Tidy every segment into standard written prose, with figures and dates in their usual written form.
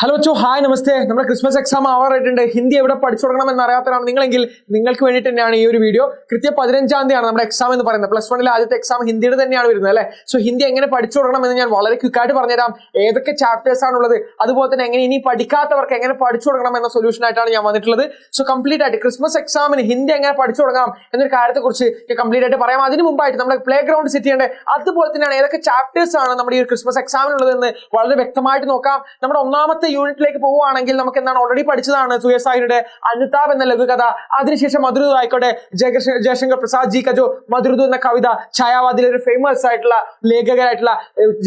Hello ചോ hi നമസ്തേ. നമ്മുടെ Christmas exam ആവാറായിട്ടുണ്ട്. Hindi എവിടെ പഠിച്ചു തുടങ്ങണമെന്ന് അറിയാത്തതാണ് നിങ്ങളെങ്കിൽ നിങ്ങൾക്ക് വേണ്ടിയിട്ട് തന്നെയാണ് ഈ ഒരു വീഡിയോ. കൃത്യം 15-ാം തീയതിയാണ് നമ്മുടെ എക്സാം എന്ന് പറയുന്നത്. +1 ആദ്യത്തെ എക്സാം ഹിന്ദിയുടെ തന്നെയാണ് വരുന്നത് അല്ലേ. സോ ഹിന്ദി എങ്ങനെ പഠിച്ചു തുടങ്ങണമെന്ന് ഞാൻ വളരെ ക്വിക്കായിട്ട് പറഞ്ഞുതരാം. ഏതൊക്കെ ചാപ്റ്റേഴ്സ് ആണുള്ളത്, അതുപോലെ തന്നെ എങ്ങനെ ഇനി പഠിക്കാത്തവർക്ക് എങ്ങനെ പഠിച്ചു തുടങ്ങണം എന്ന സൊല്യൂഷൻ ആയിട്ടാണ് ഞാൻ വന്നിട്ടുള്ളത്. സോ കംപ്ലീറ്റ് ആയിട്ട് ക്രിസ്മസ് എക്സാമിന് ഹിന്ദി എങ്ങനെ പഠിച്ചു തുടങ്ങാം എന്നൊരു കാര്യത്തെക്കുറിച്ച് കംപ്ലീറ്റ് ആയിട്ട് പറയാം. അതിന് മുമ്പായിട്ട് നമ്മുടെ പ്ലേ ഗ്രൗണ്ട് സെറ്റ് ചെയ്യേണ്ടത്, അതുപോലെ തന്നെയാണ് ഏതൊക്കെ ചാപ്റ്റേഴ്സ് ആണ് നമ്മുടെ ഈ ക്രിസ്മസ് എക്സാമിനുള്ളതെന്ന് വളരെ വ്യക്തമായിട്ട് നോക്കാം. നമ്മുടെ ഒന്നാമത്തെ യൂണിറ്റിലേക്ക് പോവുകയാണെങ്കിൽ നമുക്ക് എന്താണ് ഓൾറെഡി പഠിച്ചതാണ് സുയസായിയുടെ അമിതാഭ് എന്ന ലഘുകഥ. അതിനുശേഷം മധുരദു ആയിക്കോട്ടെ, ജയശങ്കർ പ്രസാദ് ജി കജോ മധുരദു എന്ന കവിത, ഛായാവാദിലെ ഒരു ഫേമസ് ആയിട്ടുള്ള ലേഖകരായിട്ടുള്ള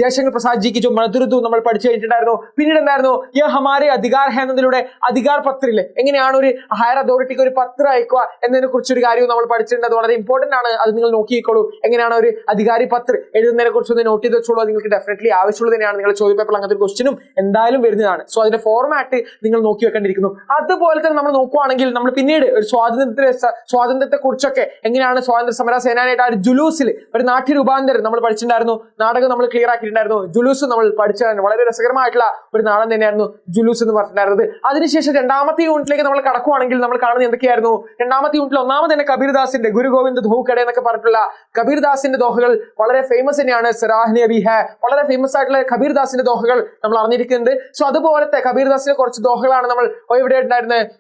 ജയശങ്കർ പ്രസാദ് ജി കജോ മധുരദു നമ്മൾ പഠിച്ചു കഴിഞ്ഞിട്ടുണ്ടായിരുന്നു. പിന്നീട് എന്തായിരുന്നു യ ഹമാരെ അധികാർ ഹെ എന്നതിലൂടെ അധികാർ പത്രില്ലേ, എങ്ങനെയാണ് ഒരു ഹയർ അതോറിറ്റിക്ക് ഒരു പത്രം അയക്കുക എന്നതിനെ കുറിച്ചൊരു കാര്യവും നമ്മൾ പഠിച്ചിട്ടുണ്ട്. അത് വളരെ ഇമ്പോർട്ടന്റ് ആണ്. അത് നിങ്ങൾ നോക്കിക്കോളൂ. എങ്ങനെയാണ് ഒരു അധികാരി പത്ര എഴുതുന്നതിനെ കുറിച്ച് ഒന്ന് നോട്ട് ചെയ്ത് വെച്ചോളൂ. നിങ്ങൾക്ക് ഡെഫിനറ്റ്ലി ആവശ്യമുള്ളത് തന്നെയാണ്. നിങ്ങളുടെ ചോദ്യ പേപ്പറിൽ അങ്ങനത്തെ ഒരു ക്വസ്റ്റിനും എന്തായാലും വരുന്നതാണ്. സോ അതിന്റെ ഫോർമാറ്റ് നിങ്ങൾ നോക്കി വെക്കേണ്ടിയിരിക്കുന്നു. അതുപോലെ തന്നെ നമ്മൾ നോക്കുവാണെങ്കിൽ നമ്മൾ പിന്നീട് ഒരു സ്വാതന്ത്ര്യത്തെ കുറിച്ചൊക്കെ എങ്ങനെയാണ് സ്വാതന്ത്ര്യ സമര സേനാനായിട്ട് ആ ഒരു ജുലൂസിൽ ഒരു നാട്യ രൂപാന്തരം നമ്മൾ പഠിച്ചിട്ടുണ്ടായിരുന്നു. നാടകം നമ്മൾ ക്ലിയർ ആക്കിയിട്ടുണ്ടായിരുന്നു. ജുലൂസ് നമ്മൾ പഠിച്ചായിരുന്നു. വളരെ രസകരമായിട്ടുള്ള ഒരു നാടകം തന്നെയായിരുന്നു ജുലൂസ് എന്ന് പറഞ്ഞിട്ടുണ്ടായിരുന്നത്. അതിനുശേഷം രണ്ടാമത്തെ യൂണിറ്റിലേക്ക് നമ്മൾ കടക്കുവാണെങ്കിൽ നമ്മൾ കാണുന്നത് എന്തൊക്കെയായിരുന്നു? രണ്ടാമത്തെ യൂണിറ്റിൽ ഒന്നാമത് തന്നെ കബീർദാസിന്റെ ഗുരു ഗോവിന്ദ് ധോക്കടെ എന്നൊക്കെ പറഞ്ഞിട്ടുള്ള കബീർദാസിന്റെ ദോഹകൾ വളരെ ഫേമസ് തന്നെയാണ്. സരാഹ്നെ അബി ഹെ, വളരെ ഫേമസ് ആയിട്ടുള്ള കബീർദാസിന്റെ ദോഹകൾ നമ്മൾ അറിഞ്ഞിരിക്കുന്നുണ്ട്. സോ അതുപോലത്തെ കബീർദാസിന്റെ കുറച്ച് ദോഹകളാണ് നമ്മൾ എവിടെ ഉണ്ടായിരുന്നത്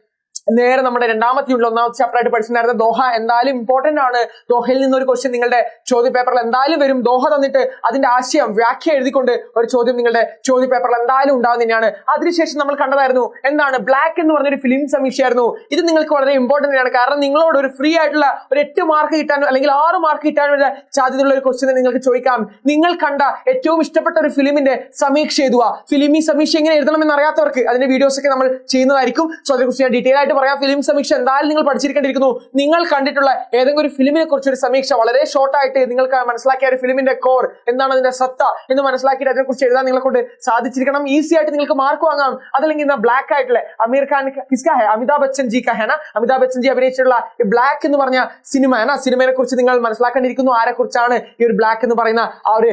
നേരെ നമ്മുടെ രണ്ടാമത്തെ യൂണിറ്റിൽ ഒന്നാമത്തെ ചാപ്റ്റർ ആയിട്ട് പഠിച്ചിട്ടുണ്ടായിരുന്നത്. ദോഹ എന്തായാലും ഇമ്പോർട്ടന്റ് ആണ്. ദോഹയിൽ നിന്നൊരു ക്വസ്റ്റ്യൻ നിങ്ങളുടെ ചോദ്യ പേപ്പറിൽ എന്തായാലും വരും. ദോഹ തന്നിട്ട് അതിന്റെ ആശയം വ്യാഖ്യ എഴുതിക്കൊണ്ട് ഒരു ചോദ്യം നിങ്ങളുടെ ചോദ്യ പേപ്പറിൽ എന്തായാലും ഉണ്ടാകുന്ന തന്നെയാണ്. അതിനുശേഷം നമ്മൾ കണ്ടതായിരുന്നു എന്താണ് ബ്ലാക്ക് എന്ന് പറഞ്ഞൊരു ഫിലിം സമീക്ഷയായിരുന്നു. ഇത് നിങ്ങൾക്ക് വളരെ ഇമ്പോർട്ടന്റ് ആണ്. കാരണം നിങ്ങളോട് ഒരു ഫ്രീ ആയിട്ടുള്ള ഒരു 8 മാർക്ക് കിട്ടാനോ അല്ലെങ്കിൽ 6 മാർക്ക് കിട്ടാനോ സാധ്യതയുള്ള ഒരു ക്വസ്റ്റ്യൻ നിങ്ങൾക്ക് ചോദിക്കാം. നിങ്ങൾ കണ്ട ഏറ്റവും ഇഷ്ടപ്പെട്ട ഒരു ഫിലിമിന്റെ സമീക്ഷ എഴുതുക. ഫിലിമി സമീക്ഷ എങ്ങനെ എഴുതണമെന്ന് അറിയാത്തവർക്ക് അതിന്റെ വീഡിയോസ് ഒക്കെ നമ്മൾ ചെയ്യുന്നതായിരിക്കും. സോ അതിനെക്കുറിച്ച് ഞാൻ ഡീറ്റെയിൽ ആയിട്ട് പറയാം. ഫിലിം സമീക്ഷ എന്തായാലും നിങ്ങൾ പഠിച്ചിരിക്കേണ്ടിയിരിക്കുന്നു. നിങ്ങൾ കണ്ടിട്ടുള്ള ഏതെങ്കിലും ഒരു ഫിലിമിനെ കുറിച്ച് ഒരു സമീക്ഷ വളരെ ഷോർട്ട് ആയിട്ട് നിങ്ങൾക്ക് മനസ്സിലാക്കിയ ഒരു ഫിലിമിന്റെ കോർ എന്താണ്, അതിന്റെ സത്ത എന്ന് മനസ്സിലാക്കിയിട്ട് അതിനെക്കുറിച്ച് എഴുതാൻ നിങ്ങളെ കൊണ്ട് സാധിച്ചിരിക്കണം. ഈസി ആയിട്ട് നിങ്ങൾക്ക് മാർക്ക് വാങ്ങാം. അതല്ലെങ്കിൽ ബ്ലാക്ക് ആയിട്ടുള്ള അമീർ ഖാൻ കിസ്കാ ഹെ, അമിതാഭ് ബച്ചൻ ജി കാ ഹെ, അമിതാഭ് ബച്ചൻ ജി അഭിനയിച്ചിട്ടുള്ള ബ്ലാക്ക് എന്ന് പറഞ്ഞ സിനിമയെ കുറിച്ച് നിങ്ങൾ മനസ്സിലാക്കേണ്ടിയിരിക്കുന്നു. ആരെ കുറിച്ചാണ് ഈ ഒരു ബ്ലാക്ക് എന്ന് പറയുന്ന ആ ഒരു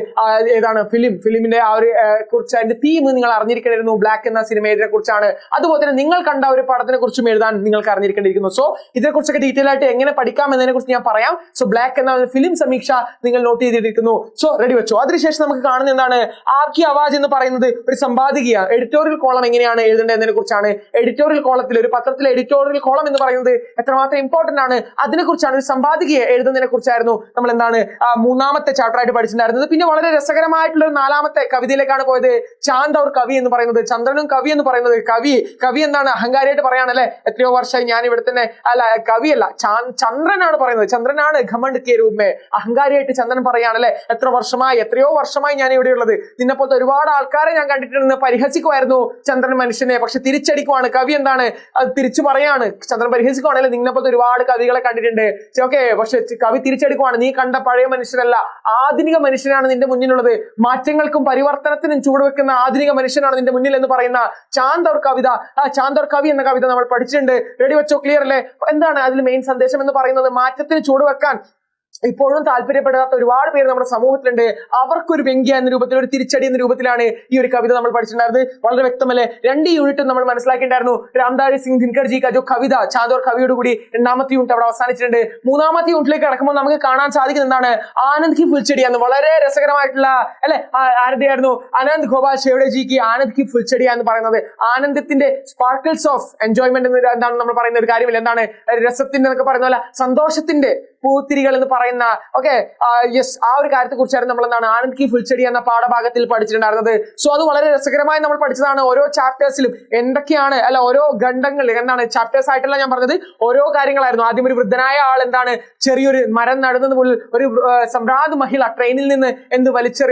ഏതാണ് ഫിലിമിന്റെ ആ ഒരു കുറിച്ച് അതിന്റെ തീം നിങ്ങൾ അറിഞ്ഞിരിക്കേണ്ടിയിരുന്നു. ബ്ലാക്ക് എന്ന സിനിമ ഇതിനെ കുറിച്ചാണ്. അതുപോലെ തന്നെ നിങ്ങൾ കണ്ട ഒരു പടത്തിനെ കുറിച്ചും എഴുതാൻ നിങ്ങൾക്ക് അറിഞ്ഞിരിക്കേണ്ടിയിരിക്കുന്നു. സോ ഇതിനെക്കുറിച്ചൊക്കെ ഡീറ്റെയിൽ ആയിട്ട് എങ്ങനെ പഠിക്കാം എന്നതിനെ കുറിച്ച് ഞാൻ പറയാം. സോ ബ്ലാക്ക് എന്ന ഫിലിം സമീക്ഷ നിങ്ങൾ നോട്ട് ചെയ്തിരിക്കുന്നു. സോ റെഡി വെച്ചോ. അതിനുശേഷം നമുക്ക് കാണുന്ന എന്താണ്, ആപ്കി ആവാസ് എന്ന് പറയുന്നത് ഒരു സമ്പാദികയാണ്. എഡിറ്റോറിയൽ കോളം എങ്ങനെയാണ് എഴുതേണ്ടത് എന്നതിനെ കുറിച്ചാണ്. എഡിറ്റോറിയൽ കോളത്തിൽ ഒരു പത്രത്തിലെ എഡിറ്റോറിയൽ കോളം എന്ന് പറയുന്നത് എത്രമാത്രം ഇമ്പോർട്ടന്റ് ആണ് അതിനെക്കുറിച്ചാണ്. ഒരു സമ്പാദികയെ എഴുതുന്നതിനെ കുറിച്ചായിരുന്നു നമ്മൾ എന്താണ് മൂന്നാമത്തെ ചാപ്റ്റർ ആയിട്ട് പഠിച്ചിട്ടുണ്ടായിരുന്നത്. പിന്നെ വളരെ രസകരമായിട്ടുള്ള ഒരു 4ാമത്തെ കവിതയിലേക്കാണ് പോയത്. ചാന്ദ് ഔർ കവി എന്ന് പറയുന്നത്, ചന്ദ്രനും കവി എന്ന് പറയുന്നത്. കവി എന്താണ് അഹങ്കാരിയായിട്ട് പറയാണല്ലേ. എത്രയോ വർഷമായി ഞാൻ ഇവിടെ തന്നെ, അല്ല കവിയല്ല ചന്ദ്രനാണ് പറയുന്നത്. ചന്ദ്രനാണ് ഘമണ്ഡ് കെ രൂപമേ, അഹങ്കാരിയായിട്ട് ചന്ദ്രൻ പറയാണല്ലേ. എത്രയോ വർഷമായി ഞാൻ ഇവിടെ ഉള്ളത്. നിന്നെപ്പോലത്തെ ഒരുപാട് ആൾക്കാരെ ഞാൻ കണ്ടിട്ടുണ്ടെന്ന് പരിഹസിക്കുമായിരുന്നു ചന്ദ്രൻ മനുഷ്യനെ. പക്ഷെ തിരിച്ചടിക്കുവാണ്. കവി എന്താണ് തിരിച്ചു പറയാണ്. ചന്ദ്രൻ പരിഹസിക്കുവാണല്ലേ, നിന്നെപ്പോലത്തെ ഒരുപാട് കവികളെ കണ്ടിട്ടുണ്ട്. ഓക്കെ, പക്ഷെ കവി തിരിച്ചടിക്കുവാണ്. നീ കണ്ട പഴയ മനുഷ്യനല്ല, ആധുനിക മനുഷ്യനാണ് നിന്റെ മുന്നിലുള്ളത്. മാറ്റങ്ങൾക്കും പരിവർത്തനത്തിനും ചൂടുവെക്കുന്ന ആധുനിക മനുഷ്യനാണ് നിന്റെ മുന്നിൽ എന്ന് പറയുന്ന ചാന്ദ് ഔർ കവിത. ചാന്ദ് ഔർ കവി എന്ന കവിത നമ്മൾ പഠിച്ചിട്ടുണ്ട്. റെഡി വെച്ചോ, ക്ലിയർ അല്ലേ? എന്താണ് അതിൽ മെയിൻ സന്ദേശം എന്ന് പറയുന്നത്? മാറ്റത്തിന് ചൂടുവെക്കാൻ ഇപ്പോഴും താല്പര്യപ്പെടാത്ത ഒരുപാട് പേര് നമ്മുടെ സമൂഹത്തിലുണ്ട്. അവർക്കൊരു വ്യംഗ്യ എന്ന രൂപത്തിൽ, ഒരു തിരിച്ചടി എന്ന രൂപത്തിലാണ് ഈ ഒരു കവിത നമ്മൾ പഠിച്ചിട്ടുണ്ടായിരുന്നത്. വളരെ വ്യക്തമല്ലേ? 2 യൂണിറ്റും നമ്മൾ മനസ്സിലാക്കിയിട്ടുണ്ടായിരുന്നു. രാംധാരി സിംഗ് ദിൻകർ ജി കാ കവിത ചാന്ദ് ഔർ കവിയോട് കൂടി 2ാമത്തെ യൂണിറ്റ് അവിടെ അവസാനിച്ചിട്ടുണ്ട്. 3ാമത്തെ യൂണിറ്റിലേക്ക് കടക്കുമ്പോൾ നമുക്ക് കാണാൻ സാധിക്കുന്നത് എന്താണ്, ആനന്ദ് കി ഫുൽച്ചെടി എന്ന് വളരെ രസകരമായിട്ടുള്ള അല്ലെ. ആരുടെയായിരുന്നു? ആനന്ദ് ഗോപാൽ ഷേവ്ഡെ ജിക്ക് ആനന്ദ് കി ഫുൽച്ചെടി എന്ന് പറയുന്നത്. ആനന്ദത്തിന്റെ സ്പാർക്കിൾസ് ഓഫ് എൻജോയ്മെന്റ് എന്ന് എന്താണ് നമ്മൾ പറയുന്ന ഒരു കാര്യമില്ല. എന്താണ് രസത്തിന്റെ എന്നൊക്കെ പറയുന്ന പോലെ സന്തോഷത്തിന്റെ പൂത്തിരികൾ എന്ന് പറയുന്ന യെസ്, ആ ഒരു കാര്യത്തെ കുറിച്ചായിരുന്നു നമ്മൾ എന്താണ് ആനന്ദ് കി ഫുൽച്ചെടി എന്ന പാഠഭാഗത്തിൽ പഠിച്ചിട്ടുണ്ടായിരുന്നത്. സോ അത് വളരെ രസകരമായി നമ്മൾ പഠിച്ചതാണ്. ഓരോ ചാപ്റ്റേഴ്സിലും എന്തൊക്കെയാണ് ഓരോ ഖണ്ഡങ്ങൾ എന്താണ് ചാപ്റ്റേഴ്സ് ആയിട്ടല്ല ഞാൻ പറഞ്ഞത്, ഓരോ കാര്യങ്ങളായിരുന്നു. ആദ്യം ഒരു വൃദ്ധനായ ആൾ എന്താണ് ചെറിയൊരു മരം നടുന്നത് മുതൽ ഒരു സമ്രാദ് മഹിള ട്രെയിനിൽ നിന്ന്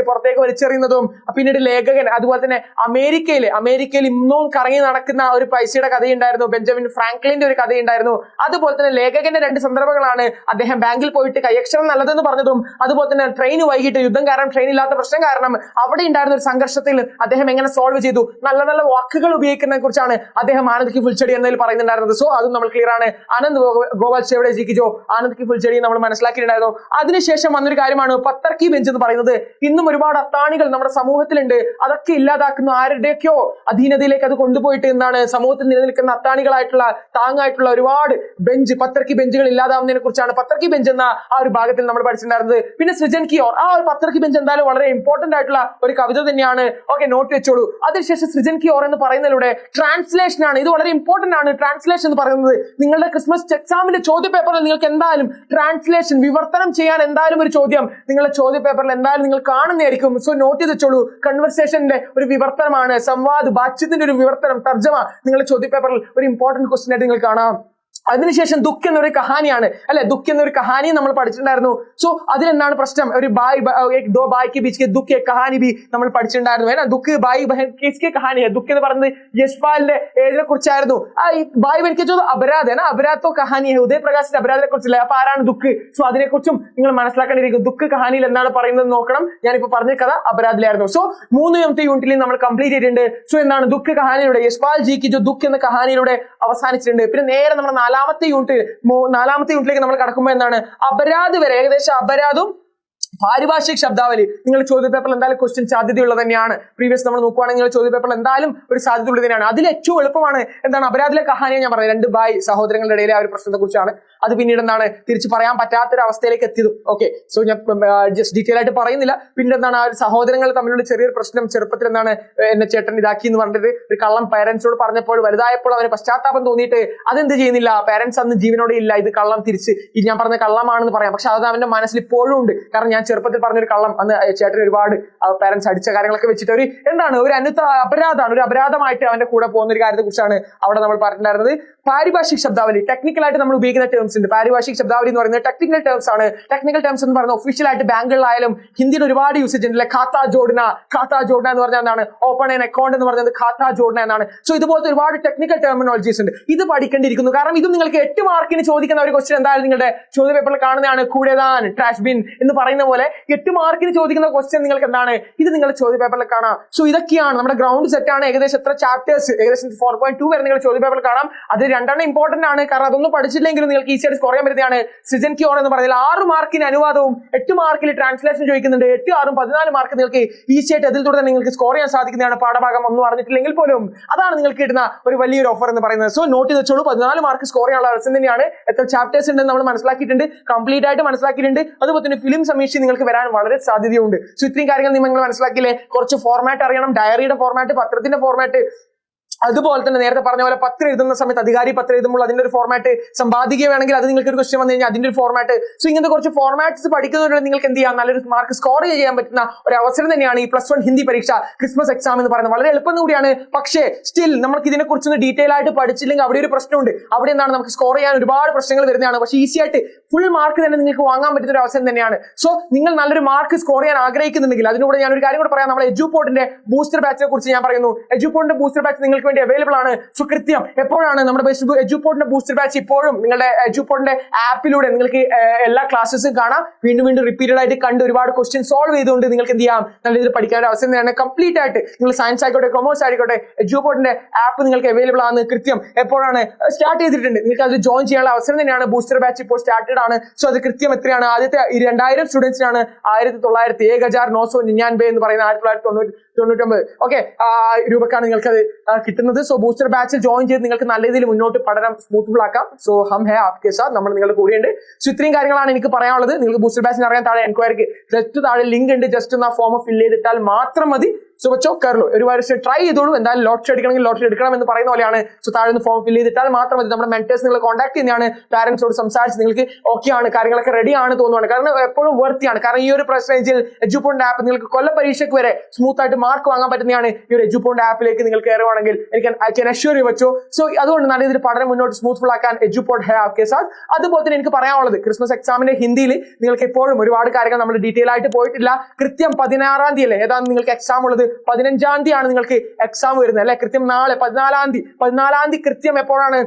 പുറത്തേക്ക് വലിച്ചെറിയുന്നതും, പിന്നീട് ലേഖകൻ, അതുപോലെ തന്നെ അമേരിക്കയിൽ ഇന്നും കറങ്ങി നടക്കുന്ന ഒരു പൈസയുടെ കഥയുണ്ടായിരുന്നു. ബെഞ്ചമിൻ ഫ്രാങ്ക്ലിന്റെ ഒരു കഥയുണ്ടായിരുന്നു. അതുപോലെ തന്നെ ലേഖകന്റെ 2 സന്ദർഭങ്ങളാണ്. അദ്ദേഹം ബാങ്കിൽ പോയിട്ട് കൈയക്ഷരം അക്ഷരം നല്ലതെന്ന് പറഞ്ഞതും അതുപോലെ തന്നെ ട്രെയിൻ വൈകിട്ട് യുദ്ധം കാരണം ട്രെയിൻ ഇല്ലാത്ത പ്രശ്നം കാരണം അവിടെ ഉണ്ടായിരുന്ന ഒരു സംഘർഷത്തിൽ അദ്ദേഹം എങ്ങനെ സോൾവ് ചെയ്തു, നല്ല നല്ല വാക്കുകൾ ഉപയോഗിക്കുന്നതിനെ കുറിച്ചാണ് അദ്ദേഹം ആനന്ദ് കി ഫുൽച്ചെടി എന്നതിൽ പറയുന്നുണ്ടായിരുന്നത്. സോ അതും നമ്മൾ ക്ലിയർ ആണ്. ആനന്ദ് ഗോപാൽ ചേവടെ ജി കി ജോ ആനന്ദ് കി ഫുൽച്ചെടി നമ്മൾ മനസ്സിലാക്കിയിട്ടുണ്ടായിരുന്നു. അതിനുശേഷം വന്നൊരു കാര്യമാണ് പത്തർ കി ബെഞ്ച് എന്ന് പറയുന്നത്. ഇന്നും ഒരുപാട് അത്താണികൾ നമ്മുടെ സമൂഹത്തിലുണ്ട്. അതൊക്കെ ഇല്ലാതാക്കുന്ന ആരുടെയൊക്കെയോ അധീനതയിലേക്ക് അത് കൊണ്ടുപോയിട്ട് എന്താണ് സമൂഹത്തിൽ നിലനിൽക്കുന്ന അത്താണികളായിട്ടുള്ള താങ്ങായിട്ടുള്ള ഒരുപാട് ബെഞ്ച് പത്തർ കി ബെഞ്ചുകൾ ഇല്ലാതാവുന്നതിനെ കുറിച്ചാണ് പത്തർ കി ബെഞ്ച് എന്ന ആ ഒരു ഭാഗത്തിൽ നമ്മൾ പഠിച്ചിട്ടുണ്ടായിരുന്നത്. പിന്നെ സൃജൻ കി ഓർ, ആ ഒരു പത്തർ കി ബെഞ്ച് എന്തായാലും വളരെ ഇമ്പോർട്ടന്റ് ആയിട്ടുള്ള ഒരു കവിത തന്നെയാണ്. ഓക്കെ, നോട്ട് വെച്ചോളൂ. അതിനുശേഷം സൃജൻ കി ഓർ എന്ന് പറയുന്നതിലൂടെ ട്രാൻസ്ലേഷൻ ആണ്. ഇത് വളരെ ഇമ്പോർട്ടന്റ് ആണ്. ട്രാൻസ്ലേഷൻ എന്ന് പറയുന്നത് നിങ്ങളുടെ ക്രിസ്മസ് എക്സാമിന്റെ ചോദ്യ പേപ്പറിൽ നിങ്ങൾക്ക് എന്തായാലും ട്രാൻസ്ലേഷൻ വിവർത്തനം ചെയ്യാൻ എന്തായാലും ഒരു ചോദ്യം നിങ്ങളുടെ ചോദ്യ പേപ്പറിൽ എന്തായാലും നിങ്ങൾ കാണുന്നതായിരിക്കും. സോ നോട്ട് ചെയ്ത് വെച്ചോളൂ. കൺവെർസേഷന്റെ ഒരു വിവർത്തനമാണ്, സംവാദ് ബാച്യത്തിന്റെ ഒരു വിവർത്തനം, തർജ്ജമ നിങ്ങളുടെ ചോദ്യ പേപ്പറിൽ ഒരു ഇമ്പോർട്ടന്റ് ക്വസ്റ്റ്യൻ ആയിട്ട് നിങ്ങൾ കാണാം. അതിനുശേഷം ദുഃഖ് എന്നൊരു കഹാനിയാണ് അല്ലെ, ദുഃഖ് എന്നൊരു കഹാനി നമ്മൾ പഠിച്ചിട്ടുണ്ടായിരുന്നു. സോ അതിലെന്താണ് പ്രശ്നം, ഒരു ദോ ബായ് കെ ബീച്ച് ദുഃഖ് കഹാനി ബി നമ്മൾ പഠിച്ചിട്ടുണ്ടായിരുന്നു. ദുഃഖ് ബായ് ബഹൻ കിസ്കെ കഹാനി ഹെ, ദുഃഖ് എന്ന് പറയുന്നത് യശ്പാലിന്റെ ഏതിനെ കുറിച്ചായിരുന്നു. ബായ് ബഹൻ കെ ജോ അപരാധ് അപരാധോ കഹാനി ഹെ, ഉദയപ്രകാശിന്റെ അപരാധിനെ കുറിച്ചല്ലേ. അപ്പൊ ആരാണ് ദുഃഖ്? സോ അതിനെക്കുറിച്ചും നിങ്ങൾ മനസ്സിലാക്കേണ്ടിയിരിക്കും. ദുഃഖ് കഹാനിയിൽ എന്താണ് പറയുന്നത് നോക്കണം. ഞാനിപ്പോ പറഞ്ഞ കഥ അപരാധിലായിരുന്നു. സോ 3ാമത്തെ യൂണിറ്റിൽ നമ്മൾ കംപ്ലീറ്റ് ചെയ്തിട്ടുണ്ട്. സോ എന്താണ് ദുഃഖ് കഹാനിയുടെ യശ്പാൽ ജി കി ജോ ദുഃഖ് എന്ന കഹാനിയിലൂടെ അവസാനിച്ചിട്ടുണ്ട്. പിന്നെ നേരെ നമ്മൾ 4ാമത്തെ യൂണിറ്റിലേക്ക് നമ്മൾ കടക്കുമ്പോൾ എന്താണ് അപരാധ് വരെ, ഏകദേശം അപരാധും പാരിഭാഷിക് ശബ്ദാവലി നിങ്ങൾ ചോദ്യ പേപ്പറിൽ എന്തായാലും ക്വസ്റ്റ്യൻ സാധ്യതയുള്ളത് തന്നെയാണ്. പ്രീവിയസ് നമ്മൾ നോക്കുവാണെങ്കിൽ ചോദ്യ പേപ്പറിൽ എന്തായാലും ഒരു സാധ്യത ഉള്ളത് തന്നെയാണ്. അതിൽ ഏറ്റവും എളുപ്പമാണ് എന്താണ് അപരാധിലെ കഹാനിയെ ഞാൻ പറഞ്ഞത്, 2 ബായ് സഹോദരങ്ങളുടെ ഇടയിലെ ആ ഒരു പ്രശ്നത്തെ കുറിച്ചാണ്. അത് പിന്നീട് എന്താണ് തിരിച്ച് പറയാൻ പറ്റാത്തൊരു അവസ്ഥയിലേക്ക് എത്തിയതും. ഓക്കെ, സോ ഞാൻ ജസ്റ്റ് ഡീറ്റെയിൽ ആയിട്ട് പറയുന്നില്ല. പിന്നെ എന്താണ് ആ ഒരു സഹോദരങ്ങൾ തമ്മിലുള്ള ചെറിയൊരു പ്രശ്നം, ചെറുപ്പത്തിൽ എന്താണ് എന്നെ ചേട്ടൻ ഇതാക്കി എന്ന് പറഞ്ഞിട്ട് ഒരു കള്ളം പേരൻസിനോട് പറഞ്ഞപ്പോൾ വലുതായപ്പോൾ അവന് പശ്ചാത്താപം തോന്നിയിട്ട് അതെന്ത് ചെയ്യുന്നില്ല, പേരൻസ് അന്ന് ജീവനോടെ ഇല്ല, ഇത് കള്ളം തിരിച്ച് ഇത് ഞാൻ പറഞ്ഞ കള്ളമാണെന്ന് പറയാം. പക്ഷെ അത് അവന്റെ മനസ്സിൽ ഇപ്പോഴും ഉണ്ട്. കാരണം ഞാൻ ചെറുപ്പത്തിൽ പറഞ്ഞൊരു കള്ളം അന്ന് ചേട്ടൻ ഒരുപാട് പേരൻസ് അടിച്ച കാര്യങ്ങളൊക്കെ വെച്ചിട്ട് ഒരു എന്താണ് ഒരു അപരാധമാണ്, ഒരു അപരാധമായിട്ട് അവന്റെ കൂടെ പോകുന്ന ഒരു കാര്യത്തെ കുറിച്ചാണ് അവിടെ നമ്മൾ പറഞ്ഞിട്ടുണ്ടായിരുന്നത്. പാരിഭാഷിക് ശബ്ദാവലി ടെക്നിക്കലായിട്ട് നമ്മൾ ഉപയോഗിക്കുന്ന ടേംസ് ഉണ്ട്. പാരിഭാഷിക് ശബ്ദാവലി എന്ന് പറയുന്നത് ടെക്നിക്കൽ ടേംസ് ആണ്. ടെക്നിക്കൽ ടേംസ് എന്ന് പറയുന്നത് ഒഫീഷ്യൽ ആയിട്ട് ബാങ്കുകളിലായാലും ഹിന്ദിയിൽ ഒരുപാട് യൂസേജ് ഉണ്ട്. ഖാത്ത ജോഡ്ന എന്ന് പറഞ്ഞാൽ എന്താണ്, ഓപ്പൺ ആൻ അക്കൗണ്ട് എന്ന് പറയുന്നത് ഖാത്ത ജോഡ്ന എന്നാണ്. സോ ഇതുപോലത്തെ ഒരുപാട് ടെക്നിക്കൽ ടെർമിനോളജീസ് ഉണ്ട്. ഇത് പഠിക്കേണ്ടിയിരിക്കുന്നു. കാരണം ഇതും നിങ്ങൾക്ക് 8 മാർക്കിന് ചോദിക്കുന്ന ഒരു ക്വസ്റ്റ്യൻ എന്തായാലും നിങ്ങളുടെ ചോദ്യ പേപ്പറിൽ കാണുന്നതാണ്. കൂടെതാൻ ട്രാഷ് ബിൻ എന്ന് പറയുന്ന പോലെ 8 മാർക്കിന് ചോദിക്കുന്ന ക്വസ്റ്റ്യൻ നിങ്ങൾക്ക് എന്താണ്, ഇത് നിങ്ങളുടെ ചോദ്യ പേപ്പറിൽ കാണാം. സോ ഇതൊക്കെയാണ് നമ്മുടെ ഗ്രൗണ്ട് സെറ്റ് ആണ്. ഏകദേശം എത്ര ചാപ്റ്റേഴ്സ്, ഏകദേശം 4.2 വരെ നിങ്ങൾ ചോദ്യ പേപ്പറിൽ കാണാം. അത് 2 ഇമ്പോർട്ടന്റ് ആണ്. കാരണം അതൊന്നും പഠിച്ചില്ലെങ്കിലും നിങ്ങൾക്ക് ഈസി ആയിട്ട് സ്കോർ ചെയ്യാൻ പറ്റുന്നതാണ്. സൃജൻ കി ഓർ എന്ന് പറഞ്ഞാൽ 6 മാർക്കിന് അനുവാദവും 8 മാർക്കിൽ ട്രാൻസ്ലേഷൻ ചോദിക്കുന്നുണ്ട്. 8, 6, 14 മാർക്ക് നിങ്ങൾക്ക് ഈസി ആയിട്ട് അതിൽ തുടർന്ന് നിങ്ങൾക്ക് സ്കോർ ചെയ്യാൻ സാധിക്കുന്നതാണ്. പാഠഭാഗം ഒന്നും അറിഞ്ഞിട്ടില്ലെങ്കിൽ പോലും അതാണ് നിങ്ങൾക്ക് കിട്ടുന്ന ഒരു വലിയൊരു ഓഫർ എന്ന് പറയുന്നത്. സോ നോട്ട് ചെയ്ത് വെച്ചോളൂ. 14 മാർക്ക് സ്കോർ ചെയ്യാനുള്ള അവസരം തന്നെയാണ്. എത്ര ചാപ്റ്റേഴ്സ് ഉണ്ടെന്ന് നമ്മൾ മനസ്സിലാക്കിയിട്ടുണ്ട്, കംപ്ലീറ്റ് ആയിട്ട് മനസ്സിലാക്കിയിട്ടുണ്ട്. അതുപോലെ തന്നെ ഫിലിം സമീക്ഷ നിങ്ങൾക്ക് വരാൻ വളരെ സാധ്യതയുണ്ട്. സോ ഇത്രയും കാര്യങ്ങൾ നിങ്ങൾ മനസ്സിലാക്കിയില്ലേ? കുറച്ച് ഫോർമാറ്റ് അറിയണം, ഡയറിയുടെ ഫോർമാറ്റ്, പത്രത്തിന്റെ ഫോർമാറ്റ്, അതുപോലെ തന്നെ നേരത്തെ പറഞ്ഞ പോലെ പത്രം എഴുതുന്ന സമയത്ത് അധികാരി പത്രം എഴുതുമ്പോൾ അതിന്റെ ഒരു ഫോർമാറ്റ്, സമ്പാദിക്കുക വേണമെങ്കിൽ അത് നിങ്ങൾക്ക് ഒരു ക്വസ്റ്റ്യൻ വന്നു കഴിഞ്ഞാൽ അതിന്റെ ഒരു ഫോർമാറ്റ്. സോ ഇങ്ങനത്തെ കുറച്ച് ഫോർമാറ്റ്സ് പഠിക്കുന്നതിലൂടെ നിങ്ങൾക്ക് എന്ത് ചെയ്യാം, നല്ലൊരു മാർക്ക് സ്കോർ ചെയ്യാൻ പറ്റുന്ന ഒരു അവസരം തന്നെയാണ് ഈ +1 ഹിന്ദി പരീക്ഷ ക്രിസ്മസ് എക്സാം എന്ന് പറയുന്നത്. വളരെ എളുപ്പം കൂടിയാണ്. പക്ഷേ സ്റ്റിൽ നമുക്ക് ഇതിനെ കുറിച്ചൊന്ന് ഡീറ്റെയിൽ ആയിട്ട് പഠിച്ചില്ലെങ്കിൽ അവിടെ ഒരു പ്രശ്നമുണ്ട്. അവിടെ എന്താണ് നമുക്ക് സ്കോർ ചെയ്യാൻ ഒരുപാട് പ്രശ്നങ്ങൾ വരുന്നതാണ്. പക്ഷേ ഈസി ആയിട്ട് ഫുൾ മാർക്ക് തന്നെ നിങ്ങൾക്ക് വാങ്ങാൻ പറ്റുന്ന ഒരു അവസരം തന്നെയാണ്. സോ നിങ്ങൾ നല്ലൊരു മാർക്ക് സ്കോർ ചെയ്യാൻ ആഗ്രഹിക്കുന്നുണ്ടെങ്കിൽ അതിലൂടെ ഞാൻ ഒരു കാര്യം കൂടെ പറയാം. നമ്മുടെ എജുപോർട്ടിന്റെ ബൂസ്റ്റർ ബാച്ചിനെ കുറിച്ച് ഞാൻ പറയുന്നു. എജുപോർട്ടിന്റെ ബൂസ്റ്റർ ബാച്ച് നിങ്ങൾക്ക് വേണ്ടി അവൈലബിൾ ആണ്. സോ കൃത്യം എപ്പോഴാണ് നമ്മുടെ എജുപോർട്ടിന്റെ ബൂസ്റ്റർ ബാച്ച് ഇപ്പോഴും നിങ്ങളുടെ എജുപോർട്ടിന്റെ ആപ്പിലൂടെ നിങ്ങൾക്ക് എല്ലാ ക്ലാസ്സസും കാണാം. വീണ്ടും വീണ്ടും റിപ്പീറ്റഡ് ആയിട്ട് കണ്ട് ഒരുപാട് ക്വസ്റ്റ്യൻ സോൾവ് ചെയ്തുകൊണ്ട് നിങ്ങൾക്ക് എന്ത് ചെയ്യാം, നല്ല രീതിയിൽ പഠിക്കാൻ ഒരു അവസരം തന്നെയാണ്. കംപ്ലീറ്റ് ആയിട്ട് നിങ്ങൾ സയൻസ് ആയിക്കോട്ടെ, കൊമേഴ്സ് ആയിക്കോട്ടെ, എജുപോർട്ടിന്റെ ആപ്പ് നിങ്ങൾക്ക് അവൈലബിൾ ആണ്. കൃത്യം എപ്പോഴാണ് സ്റ്റാർട്ട് ചെയ്തിട്ടുണ്ട്, നിങ്ങൾക്ക് അത് ജോയിൻ ചെയ്യാനുള്ള അവസരം തന്നെയാണ്. ബൂസ്റ്റർ ബാച്ച് ഇപ്പോൾ സ്റ്റാർട്ടഡ് ആണ്. സോ അത് കൃത്യം എത്രയാണ്, ആദ്യത്തെ 2000 സ്റ്റുഡൻസിനാണ് 1999 എന്ന് പറയുന്ന 1999 ഓക്കെ രൂപക്കാണ് നിങ്ങൾക്ക് അത് കിട്ടുന്നത്. സോ ബൂസ്റ്റർ ബാച്ചിൽ ജോയിൻ ചെയ്ത് നിങ്ങൾക്ക് നല്ല രീതിയിൽ മുന്നോട്ട് പഠനം സ്മൂത്ത്ഫുൾ ആക്കാം. സോ ഹം ഹേ ആപ്കെ സാത്ത്, നമ്മൾ നിങ്ങളുടെ കൂടെയുണ്ട്. സോ ഇത്രയും കാര്യങ്ങളാണ് എനിക്ക് പറയാനുള്ളത്. നിങ്ങൾക്ക് ബൂസ്റ്റർ ബാച്ചിന് അറിയാൻ താഴെ എൻക്വയറിക്ക് ജസ്റ്റ് താഴെ ലിങ്ക് ഉണ്ട്. ജസ്റ്റ് ഒന്ന് ആ ഫോം ഫിൽ ചെയ്തിട്ടാൽ മാത്രം മതി. സോ ബച്ചോ കയറുള്ളൂ, ഒരു വർഷം ട്രൈ ചെയ്തോളൂ. എന്തായാലും ലോട്ടറി അടിക്കണമെങ്കിൽ ലോട്ടറി എടുക്കണം എന്ന് പറയുന്ന പോലെയാണ്. സോ താഴെ ഒന്ന് ഫോം ഫിൽ ചെയ്തിട്ടാൽ മാത്രം മതി. നമ്മുടെ മെന്റേഴ്സ് നിങ്ങൾ കോൺടാക്ട് ചെയ്യുന്നതാണ്. പാരന്റ്സോട് സംസാരിച്ച് നിങ്ങൾക്ക് ഓക്കെ ആണ്, കാര്യങ്ങളൊക്കെ റെഡി ആണ് തോന്നുവാണ്. കാരണം എപ്പോഴും വർത്തിയാണ്. കാരണം ഈ ഒരു പ്രൈസ് റേഞ്ചിൽ എജുപോർട്ടിന്റെ ആപ്പ് നിങ്ങൾക്ക് കൊല്ല പരീക്ഷയ്ക്ക് വരെ സ്മൂത്ത് ആയിട്ട് മാർക്ക് വാങ്ങാൻ പറ്റുന്നതാണ്. ഈ ഒരു എജുപോർട്ടിന്റെ ആപ്പിലേക്ക് നിങ്ങൾ കയറുവാണെങ്കിൽ ഐ ക്യാൻ അഷ്യൂർ യു വെച്ചോ. സോ അതുകൊണ്ട് നല്ല രീതിയിൽ പഠനം മുന്നോട്ട് സ്മൂത്ത്ഫുൾ ആക്കാൻ എജുപോർട്ട് ഹേ ആപ്കെ സാത്ത്. അതുപോലെ തന്നെ എനിക്ക് പറയാനുള്ളത്, ക്രിസ്മസ് എക്സാമിന്റെ ഹിന്ദിയിൽ നിങ്ങൾക്ക് എപ്പോഴും ഒരുപാട് കാര്യങ്ങൾ നമ്മൾ ഡീറ്റെയിൽ ആയിട്ട് പോയിട്ടില്ല. കൃത്യം 16-ാം തീയതി അല്ലേ ഏതാണ് നിങ്ങൾക്ക് എക്സാം ഉള്ളത്? 15-ാം തീയതിയാണ് നിങ്ങൾക്ക് എക്സാം വരുന്നത് അല്ലെ? കൃത്യം നാളെ 14-ാം തീയതി കൃത്യം എപ്പോഴാണ്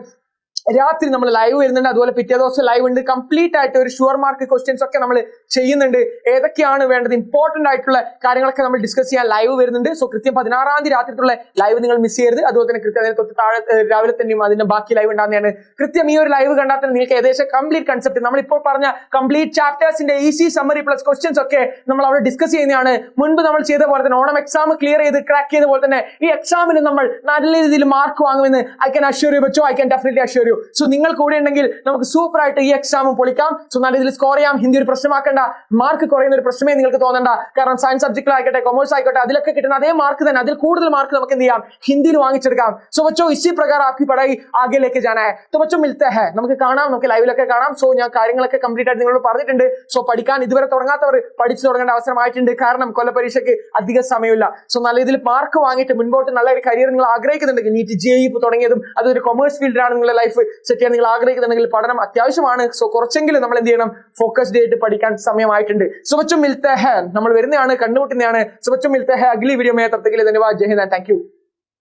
രാത്രി നമ്മൾ ലൈവ് വരുന്നുണ്ട്, അതുപോലെ പിറ്റേ ദിവസം ലൈവ് ഉണ്ട്. കംപ്ലീറ്റ് ആയിട്ട് ഒരു ഷുവർ മാർക്ക് ക്വസ്റ്റ്യൻസ് ഒക്കെ നമ്മൾ ചെയ്യുന്നുണ്ട്. ഏതൊക്കെയാണ് വേണ്ടത്, ഇമ്പോർട്ടന്റ് ആയിട്ടുള്ള കാര്യങ്ങളൊക്കെ നമ്മൾ ഡിസ്കസ് ചെയ്യാൻ ലൈവ് വരുന്നുണ്ട്. സോ കൃത്യം 16-ാം തീയതി രാത്രിയുള്ള ലൈവ് നിങ്ങൾ മിസ് ചെയ്യരുത്. അതുപോലെ തന്നെ കൃത്യം അതിന് തൊട്ട് താഴെ രാവിലെ തന്നെയും അതിന്റെ ബാക്കി ലൈവ് ഉണ്ടാകുന്നതാണ്. കൃത്യം ഈ ഒരു ലൈവ് കണ്ടാൽ തന്നെ നിങ്ങൾക്ക് ഏകദേശം കംപ്ലീറ്റ് കൺസെപ്റ്റ് നമ്മളിപ്പോൾ പറഞ്ഞ കംപ്ലീറ്റ് ചാപ്റ്റേഴ്സിന്റെ ഈസി സമ്മറി പ്ലസ് ക്വസ്റ്റ്യൻസ് ഒക്കെ നമ്മൾ അവിടെ ഡിസ്കസ് ചെയ്യുന്നതാണ്. മുൻപ് നമ്മൾ ചെയ്ത പോലെ തന്നെ ഓണം എക്സാം ക്ലിയർ ചെയ്ത് ക്രാക്ക് ചെയ്ത പോലെ തന്നെ ഈ എക്സാമിന് നമ്മൾ നല്ല രീതിയിൽ മാർക്ക് വാങ്ങുമെന്ന് ഐ ക്യാൻ അഷ്യൂർ യു ബച്ചോ, I can definitely assure you. So നിങ്ങൾ കൂടെ ഉണ്ടെങ്കിൽ നമുക്ക് സൂപ്പർ ആയിട്ട് ഈ എക്സാമും പൊളിക്കാം. സോ നല്ല രീതിയിൽ സ്കോർ ചെയ്യാം. ഹിന്ദി ഒരു പ്രശ്നമാക്കേണ്ട, മാർക്ക് കുറയുന്ന ഒരു പ്രശ്നമേ നിങ്ങൾക്ക് തോന്നണ്ട. കാരണം സയൻസ് സബ്ജക്റ്റിലായിക്കോട്ടെ, കൊമേഴ്സ് ആയിക്കോട്ടെ, അതിലൊക്കെ കിട്ടുന്ന അതേ മാർക്ക് തന്നെ, അതിൽ കൂടുതൽ മാർക്ക് നമുക്ക് എന്ത് ചെയ്യാം, ഹിന്ദിയിൽ വാങ്ങിച്ചെടുക്കാം. സോ ബച്ചോ ഇसी प्रकार आपकी पढ़ाई आगे लेके जाना है. तो बच्चों मिलते हैं, നമുക്ക് കാണാം, നമുക്ക് ലൈവിലൊക്കെ കാണാം. സോ ഞാൻ കാര്യങ്ങളൊക്കെ കംപ്ലീറ്റ് ആയിട്ട് നിങ്ങളോട് പറഞ്ഞിട്ടുണ്ട്. സോ പഠിക്കാൻ ഇതുവരെ തുടങ്ങാത്തവർ പഠിച്ചു തുടങ്ങേണ്ട അവസരമായിട്ടുണ്ട്. കാരണം കൊല്ലപരീക്ഷയ്ക്ക് അധിക സമയമില്ല. സോ നല്ല രീതിയിൽ മാർക്ക് വാങ്ങിയിട്ട് മുൻപോട്ട് നല്ല ഒരു കരിയർ നിങ്ങൾ ആഗ്രഹിക്കുന്നുണ്ടെങ്കിൽ, നീറ്റ് ജെഇ തുടങ്ങിയതും അതൊരു കൊമേഴ്സ് ഫീൽഡിലാണ് നിങ്ങളുടെ ലൈഫ് സെറ്റ് ചെയ്യാൻ നിങ്ങൾ ആഗ്രഹിക്കുന്നുണ്ടെങ്കിൽ പഠനം അത്യാവശ്യമാണ്. സോ കുറച്ചെങ്കിലും നമ്മൾ എന്ത് ചെയ്യണം, ഫോക്കസ്ഡ് ആയിട്ട് പഠിക്കാൻ സമയമായിട്ടുണ്ട്. സോ ബच्चों मिलते हैं, നമ്മൾ വരുന്നതാണ്, കണ്ടുമുട്ടുന്നതാണ്. സോ बच्चों मिलते हैं अगली वीडियो में. तब तक के लिए धन्यवाद. जय हिंद, थैंक यू.